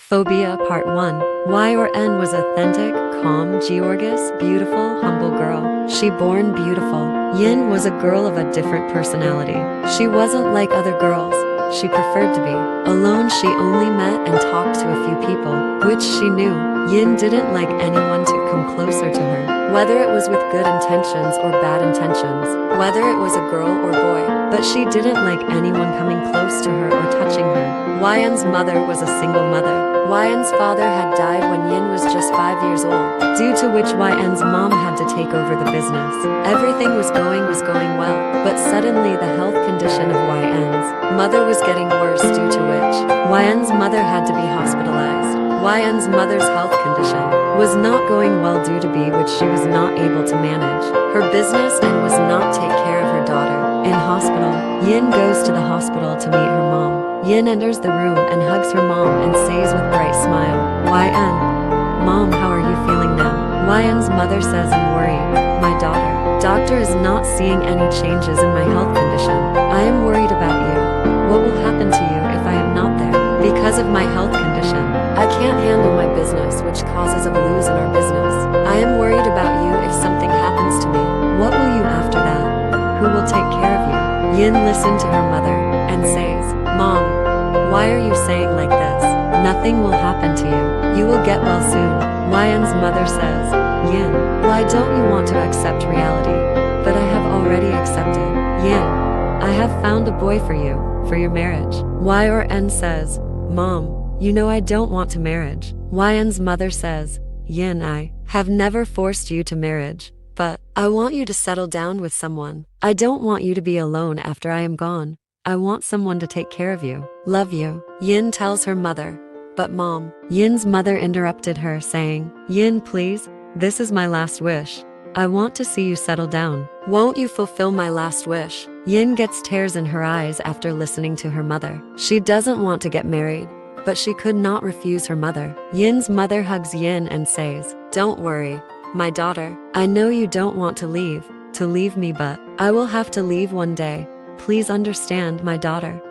Phobia Part 1. Y or N was authentic, calm, gorgeous, beautiful, humble girl. She born beautiful. Yin was a girl of a different personality. She wasn't like other girls. She preferred to be alone. She only met and talked to a few people, which she knew. Yin didn't like anyone to come closer to her, whether it was with good intentions or bad intentions, whether it was a girl or boy, but she didn't like anyone coming close to her or touching her. Yin's mother was a single mother. Yin's father had died when Yin was just 5 years old, due to which Yin's mom had to take over the business. Everything was going well, but suddenly the health condition of Yin's mother was getting worse, due to which Yin's mother had to be hospitalized. Yin's mother's health condition was not going well, due to which she was not able to manage her business and was not take care of her daughter. In hospital, Yin goes to the hospital to meet her mom. Yin enters the room and hugs her mom and says with bright smile, "Yin, Mom, how are you feeling now?" Yin's mother says in worry, "My daughter, doctor is not seeing any changes in my health condition. I am worried about you. What will happen to you if I am not there? Because of my health condition, I can't handle my business, which causes a lose in our business. I am worried about you if something happens to me. What will you after that? Who will take care of you?" Yin listened to her mother and says, "Mom, why are you saying like this? Nothing will happen to you. You will get well soon." Yin's mother says, "Yin, why don't you want to accept reality?" "But I have already accepted. Yin, I have found a boy for you, for your marriage." Y or N says, "Mom, you know I don't want to marriage." Yin's mother says, "Yin, I have never forced you to marriage, but I want you to settle down with someone. I don't want you to be alone after I am gone. I want someone to take care of you, love you." Yin tells her mother, "But Mom." Yin's mother interrupted her, saying, "Yin, please, this is my last wish. I want to see you settle down. Won't you fulfill my last wish?" Yin gets tears in her eyes after listening to her mother. She doesn't want to get married, but she could not refuse her mother. Yin's mother hugs Yin and says, "Don't worry, my daughter. I know you don't want to leave me, but I will have to leave one day. Please understand, my daughter."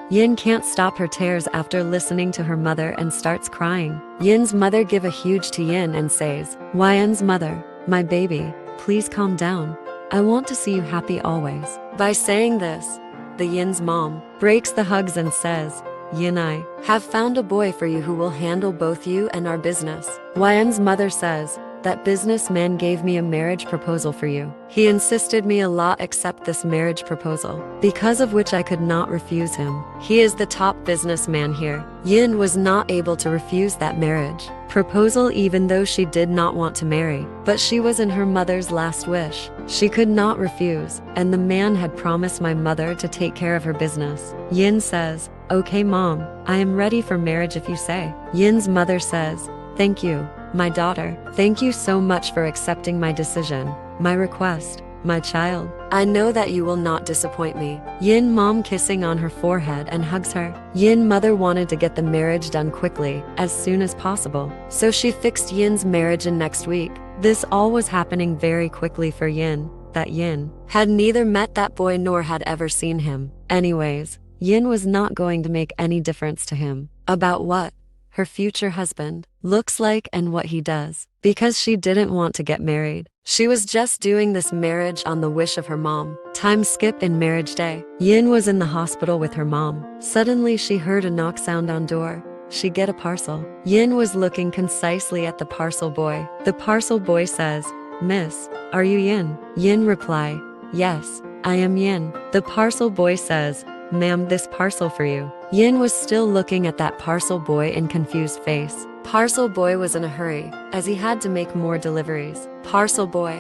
Yin can't stop her tears after listening to her mother and starts crying. Yin's mother give a huge to Yin and says, "Yin's mother, my baby, please calm down. I want to see you happy always." By saying this, the Yin's mom breaks the hugs and says, "Yin, I have found a boy for you who will handle both you and our business." Yin's mother says, "That businessman gave me a marriage proposal for you. He insisted me a lot accept this marriage proposal, because of which I could not refuse him. He is the top businessman here." Yin was not able to refuse that marriage proposal, even though she did not want to marry, but she was in her mother's last wish. She could not refuse, and the man had promised my mother to take care of her business. Yin says, "Okay, Mom, I am ready for marriage if you say." Yin's mother says, "Thank you, my daughter. Thank you so much for accepting my decision, my request, my child. I know that you will not disappoint me." Yin mom kissing on her forehead and hugs her. Yin mother wanted to get the marriage done quickly, as soon as possible, so she fixed Yin's marriage in next week. This all was happening very quickly for Yin, that Yin had neither met that boy nor had ever seen him. Anyways, Yin was not going to make any difference to him about what her future husband looks like and what he does, because she didn't want to get married. She was just doing this marriage on the wish of her mom. Time skip in marriage day. Yin was in the hospital with her mom. Suddenly she heard a knock sound on door. She get a parcel. Yin was looking concisely at the parcel boy. The parcel boy says, "Miss, are you Yin?" Yin reply, "Yes, I am Yin." The parcel boy says, "Ma'am, this parcel for you." Yin was still looking at that parcel boy in confused face. Parcel boy was in a hurry, as he had to make more deliveries. Parcel boy,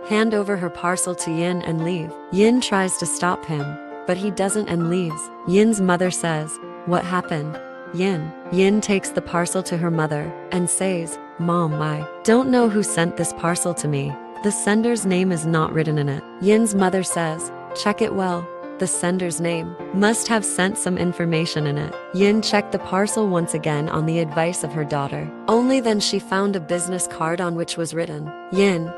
hand over her parcel to Yin and leave. Yin tries to stop him, but he doesn't and leaves. Yin's mother says, "What happened, Yin?" Yin takes the parcel to her mother and says, "Mom, I don't know who sent this parcel to me. The sender's name is not written in it." Yin's mother says, "Check it well. The sender's name must have sent some information in it." Yin checked the parcel once again on the advice of her daughter. Only then she found a business card on which was written, "Yin,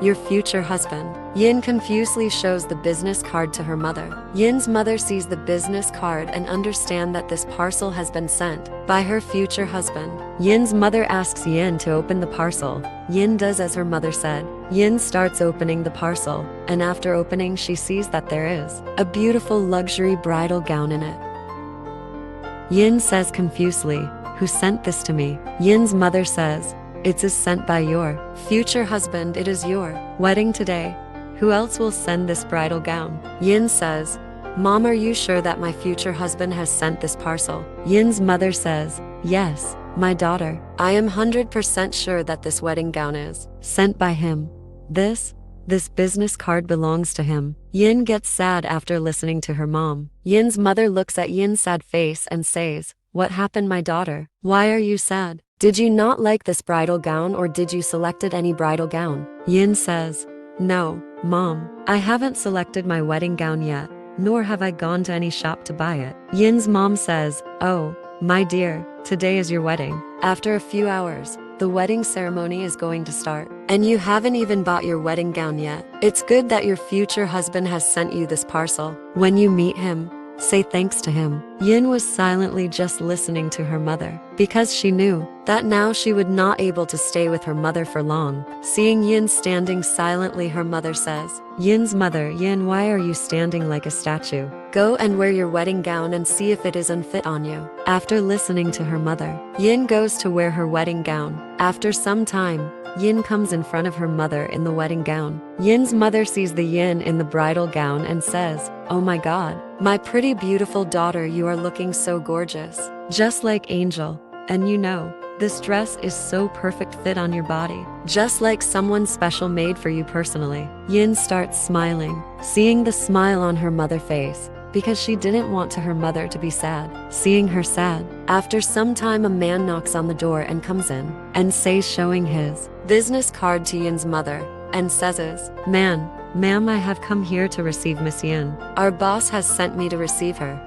your future husband. Yin confusedly shows the business card to her mother. Yin's mother sees the business card and understands that this parcel has been sent by her future husband. Yin's mother asks Yin to open the parcel. Yin does as her mother said. Yin starts opening the parcel, and after opening she sees that there is a beautiful luxury bridal gown in it. Yin says confusedly, "Who sent this to me?" Yin's mother says, "It is sent by your future husband. It is your wedding today. Who else will send this bridal gown?" Yin says, "Mom, are you sure that my future husband has sent this parcel?" Yin's mother says, "Yes, my daughter. I am 100% sure that this wedding gown is sent by him. This business card belongs to him." Yin gets sad after listening to her mom. Yin's mother looks at Yin's sad face and says, "What happened, my daughter? Why are you sad? Did you not like this bridal gown, or did you selected any bridal gown?" Yin says, "No, Mom, I haven't selected my wedding gown yet, nor have I gone to any shop to buy it." Yin's mom says, "Oh, my dear, today is your wedding. After a few hours, the wedding ceremony is going to start, and you haven't even bought your wedding gown yet. It's good that your future husband has sent you this parcel. When you meet him, say thanks to him." Yin was silently just listening to her mother, because she knew that now she would not able to stay with her mother for long. Seeing Yin standing silently, her mother says, Yin's mother, "Yin, why are you standing like a statue? Go and wear your wedding gown and see if it is unfit on you." After listening to her mother, Yin goes to wear her wedding gown. After some time, Yin comes in front of her mother in the wedding gown. Yin's mother sees the Yin in the bridal gown and says, "Oh my God, my pretty beautiful daughter, you are looking so gorgeous, just like Angel. And you know, this dress is so perfect fit on your body, just like someone special made for you personally." Yin starts smiling, seeing the smile on her mother's face, because she didn't want her mother to be sad. Seeing her sad, after some time a man knocks on the door and comes in and says, showing his business card to Yin's mother, and says, Ma'am, I have come here to receive Miss Yin. Our boss has sent me to receive her."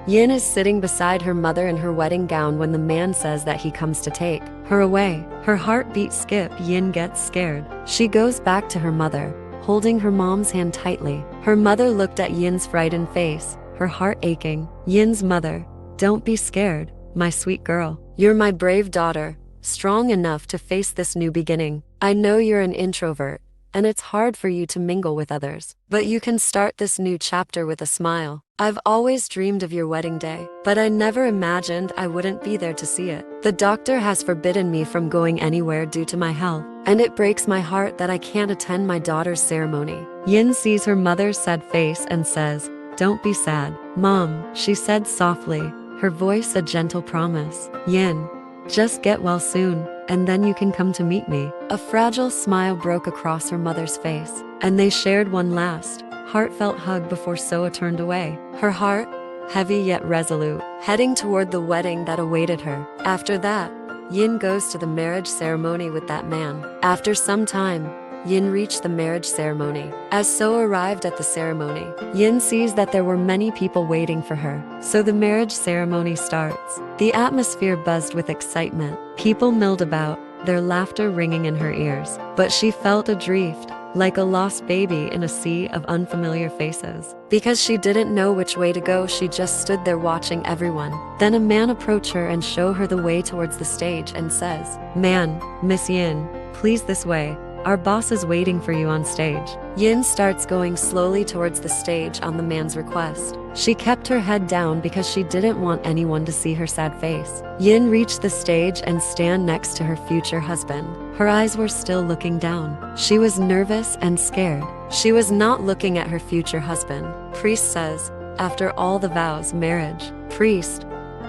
Yin is sitting beside her mother in her wedding gown when the man says that he comes to take her away. Her heartbeat skip. Yin gets scared. She goes back to her mother, holding her mom's hand tightly. Her mother looked at Yin's frightened face, her heart aching. Yin's mother, "Don't be scared, my sweet girl. You're my brave daughter, strong enough to face this new beginning. I know you're an introvert, and it's hard for you to mingle with others, but you can start this new chapter with a smile. I've always dreamed of your wedding day, but I never imagined I wouldn't be there to see it. The doctor has forbidden me from going anywhere due to my health, and it breaks my heart that I can't attend my daughter's ceremony." Yin sees her mother's sad face and says, "Don't be sad, Mom," she said softly, her voice a gentle promise. "Yin, just get well soon, and then you can come to meet me." A fragile smile broke across her mother's face, and they shared one last, heartfelt hug before Soa turned away, her heart heavy yet resolute, heading toward the wedding that awaited her. After that, Yin goes to the marriage ceremony with that man. After some time, Yin reached the marriage ceremony. As Soa arrived at the ceremony, Yin sees that there were many people waiting for her. So the marriage ceremony starts. The atmosphere buzzed with excitement. People milled about, their laughter ringing in her ears. But she felt adrift, like a lost baby in a sea of unfamiliar faces. Because she didn't know which way to go, she just stood there watching everyone. Then a man approached her and showed her the way towards the stage and says, Miss Yin, please this way. Our boss is waiting for you on stage." Yin starts going slowly towards the stage on the man's request. She kept her head down because she didn't want anyone to see her sad face. Yin reached the stage and stand next to her future husband. Her eyes were still looking down. She was nervous and scared. She was not looking at her future husband. Priest says, "After all the vows, marriage." Priest,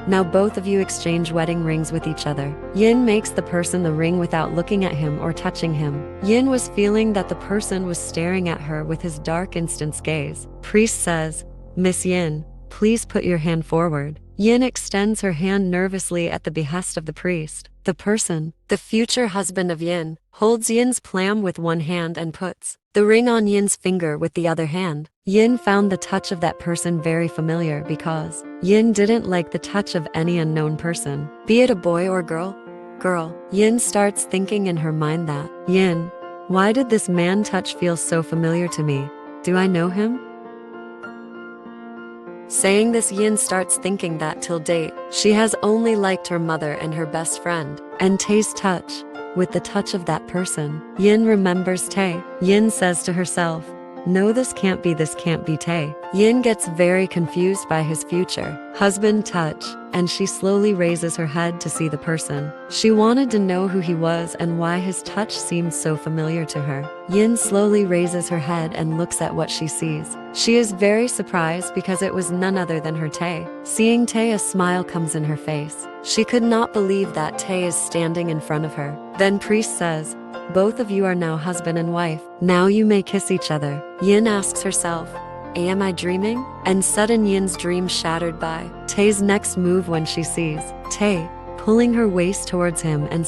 "Now both of you exchange wedding rings with each other." Yin makes the person the ring without looking at him or touching him. Yin was feeling that the person was staring at her with his dark intense gaze. Priest says, "Miss Yin, please put your hand forward." Yin extends her hand nervously at the behest of the priest. The person, the future husband of Yin, holds Yin's palm with one hand and puts the ring on Yin's finger with the other hand. Yin found the touch of that person very familiar because Yin didn't like the touch of any unknown person, be it a boy or girl. Yin starts thinking in her mind that Yin, Why did this man touch feel so familiar to me? Do I know him? Saying this, Yin starts thinking that till date, she has only liked her mother and her best friend, and Tae's touch. With the touch of that person, Yin remembers Tae. Yin says to herself, no, this can't be Tae. Yin gets very confused by his future husband touch, and she slowly raises her head to see the person. She wanted to know who he was and why his touch seemed so familiar to her. Yin slowly raises her head and looks at what she sees. She is very surprised because it was none other than her Tae. Seeing Tae, a smile comes in her face. She could not believe that Tae is standing in front of her. Then priest says, both of you are now husband and wife. Now you may kiss each other. Yin asks herself, am I dreaming? And sudden Yin's dream shattered by Tae's next move when she sees Tae pulling her waist towards him and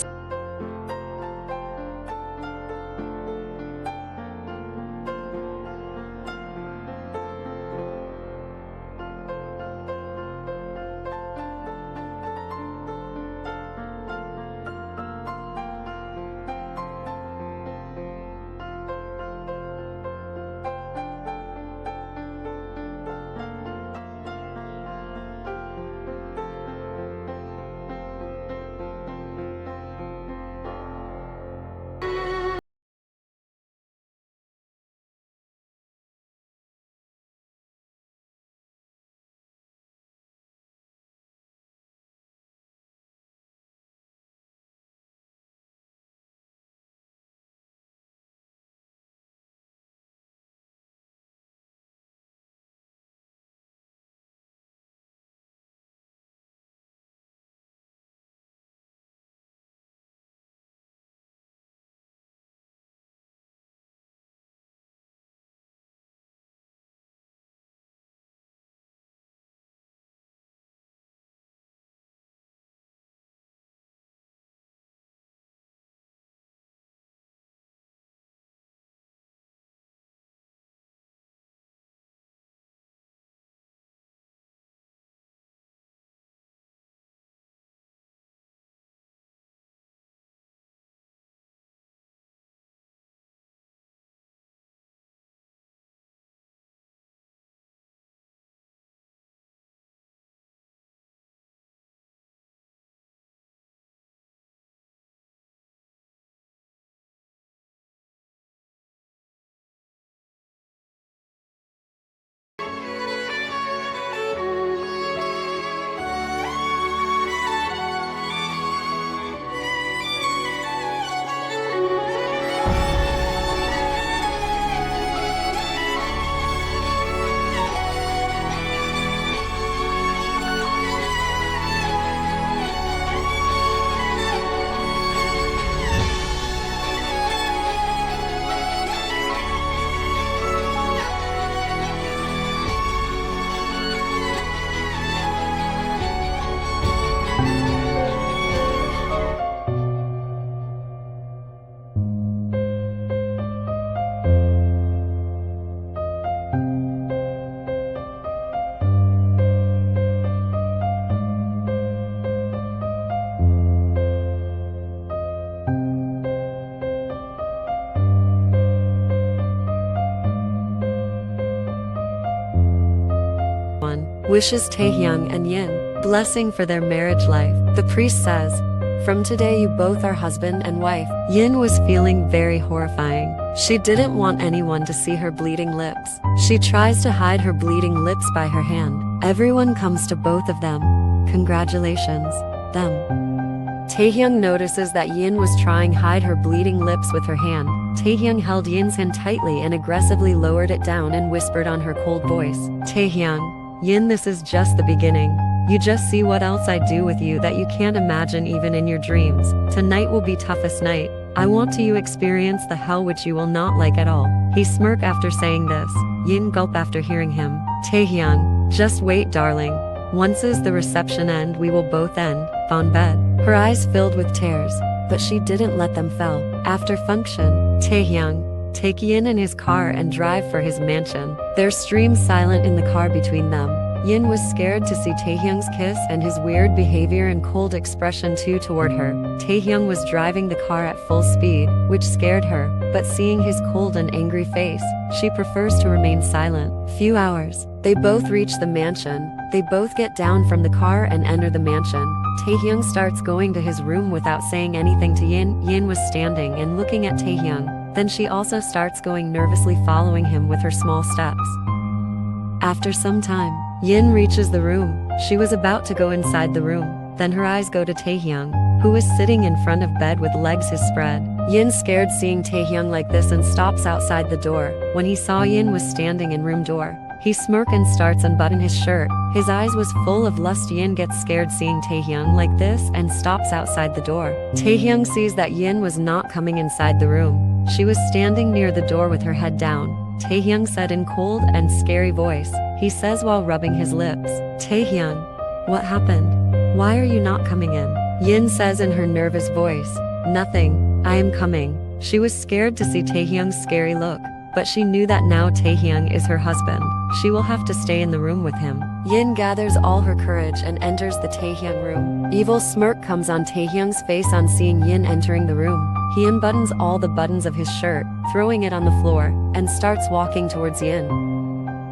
wishes Taehyung and Yin blessing for their marriage life. The priest says, from today you both are husband and wife. Yin was feeling very horrifying. She didn't want anyone to see her bleeding lips. She tries to hide her bleeding lips by her hand. Everyone comes to both of them. Congratulations, them. Taehyung notices that Yin was trying to hide her bleeding lips with her hand. Taehyung held Yin's hand tightly and aggressively lowered it down and whispered on her cold voice, Taehyung, Yin, this is just the beginning. You just see what else I do with you that you can't imagine even in your dreams. Tonight will be toughest night. I want you experience the hell which you will not like at all. He smirked after saying this. Yin gulped after hearing him. Taehyung, just wait, darling. Once is the reception end, we will both end on bed. Her eyes filled with tears, but she didn't let them fall. After function, Taehyung, take Yin in his car and drive for his mansion. There streams silent in the car between them. Yin was scared to see Taehyung's kiss and his weird behavior and cold expression too toward her. Taehyung was driving the car at full speed, which scared her, but seeing his cold and angry face, she prefers to remain silent. Few hours. They both reach the mansion. They both get down from the car and enter the mansion. Taehyung starts going to his room without saying anything to Yin. Yin was standing and looking at Taehyung. Then she also starts going nervously, following him with her small steps. After some time, Yin reaches the room. She was about to go inside the room. Then her eyes go to Taehyung, who was sitting in front of bed with legs spread. Yin scared seeing Taehyung like this and stops outside the door. When he saw Yin was standing in room door, he smirked and starts unbutton his shirt. His eyes was full of lust. Yin gets scared seeing Taehyung like this and stops outside the door. Taehyung sees that Yin was not coming inside the room. She was standing near the door with her head down. Taehyung said in cold and scary voice. He says while rubbing his lips, "Taehyung, what happened? Why are you not coming in?" Yin says in her nervous voice, "Nothing, I am coming." She was scared to see Taehyung's scary look, but she knew that now Taehyung is her husband. She will have to stay in the room with him. Yin gathers all her courage and enters the Taehyung room. Evil smirk comes on Taehyung's face on seeing Yin entering the room. He unbuttons all the buttons of his shirt, throwing it on the floor, and starts walking towards Yin.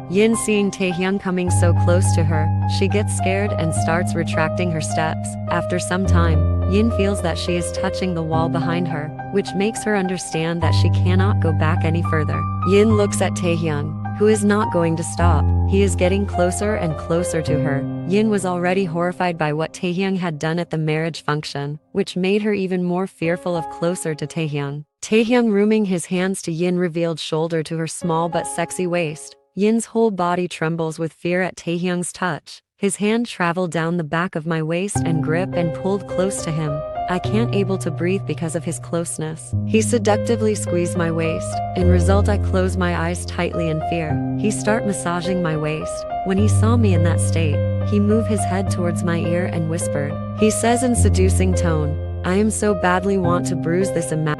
Yin seeing Taehyung coming so close to her, she gets scared and starts retracting her steps. After some time, Yin feels that she is touching the wall behind her, which makes her understand that she cannot go back any further. Yin looks at Taehyung, who is not going to stop. He is getting closer and closer to her. Yin was already horrified by what Taehyung had done at the marriage function, which made her even more fearful of closer to Taehyung. Taehyung rooming his hands to Yin revealed shoulder to her small but sexy waist. Yin's whole body trembles with fear at Taehyung's touch. His hand traveled down the back of my waist and grip and pulled close to him. I can't able to breathe because of his closeness. He seductively squeezed my waist. In result, I close my eyes tightly in fear. He start massaging my waist. When he saw me in that state, he moved his head towards my ear and whispered. He says in seducing tone, "I am so badly want to bruise this amount."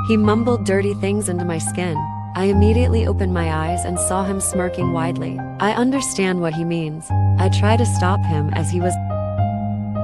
He mumbled dirty things into my skin. I immediately opened my eyes and saw him smirking widely. I understand what he means. I try to stop him as he was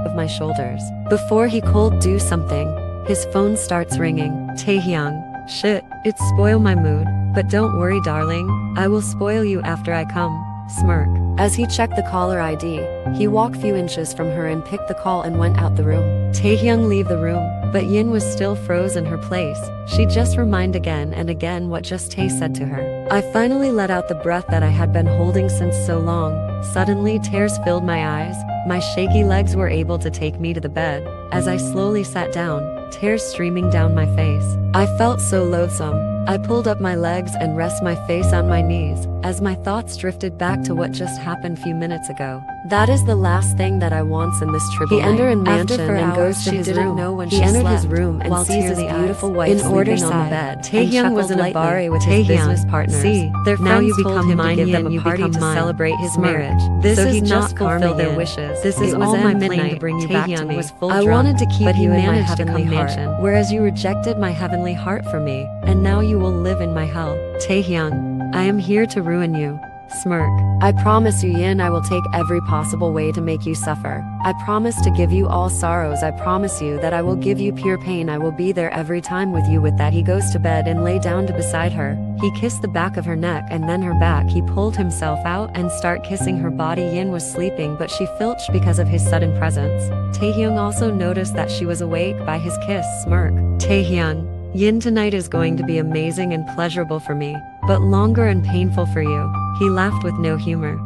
of my shoulders. Before he could do something, his phone starts ringing. Taehyung. Shit, it spoil my mood. But don't worry darling, I will spoil you after I come. Smirk. As he checked the caller ID, he walked few inches from her and picked the call and went out the room. Taehyung leave the room, but Yin was still froze in her place. She just reminded again and again what just Tae said to her. I finally let out the breath that I had been holding since so long. Suddenly tears filled my eyes. My shaky legs were able to take me to the bed. As I slowly sat down, tears streaming down my face. I felt so loathsome. I pulled up my legs and rest my face on my knees, as my thoughts drifted back to what just happened few minutes ago. That is the last thing that I wants in this triple night. He entered a mansion and goes to his room. He entered his room and sees his beautiful wife sleeping on the bed. Taehyung was in a bar with his business partners. See, their friends told him to give them a party to celebrate his marriage. This is not fulfill their wishes. This is all my midnight to bring you back to me. I wanted to keep you in my heavenly mansion, whereas you rejected my heavenly heart for me, and now you will live in my hell. Taehyung, I am here to ruin you. Smirk. I promise you Yin, I will take every possible way to make you suffer. I promise to give you all sorrows. I promise you that I will give you pure pain. I will be there every time with you. With that he goes to bed and lay down to beside her. He kissed the back of her neck and then her back. He pulled himself out and start kissing her body. Yin was sleeping but she filched because of his sudden presence. Taehyung also noticed that she was awake by his kiss. Smirk. Taehyung, Yin, tonight is going to be amazing and pleasurable for me, but longer and painful for you. He laughed with no humor.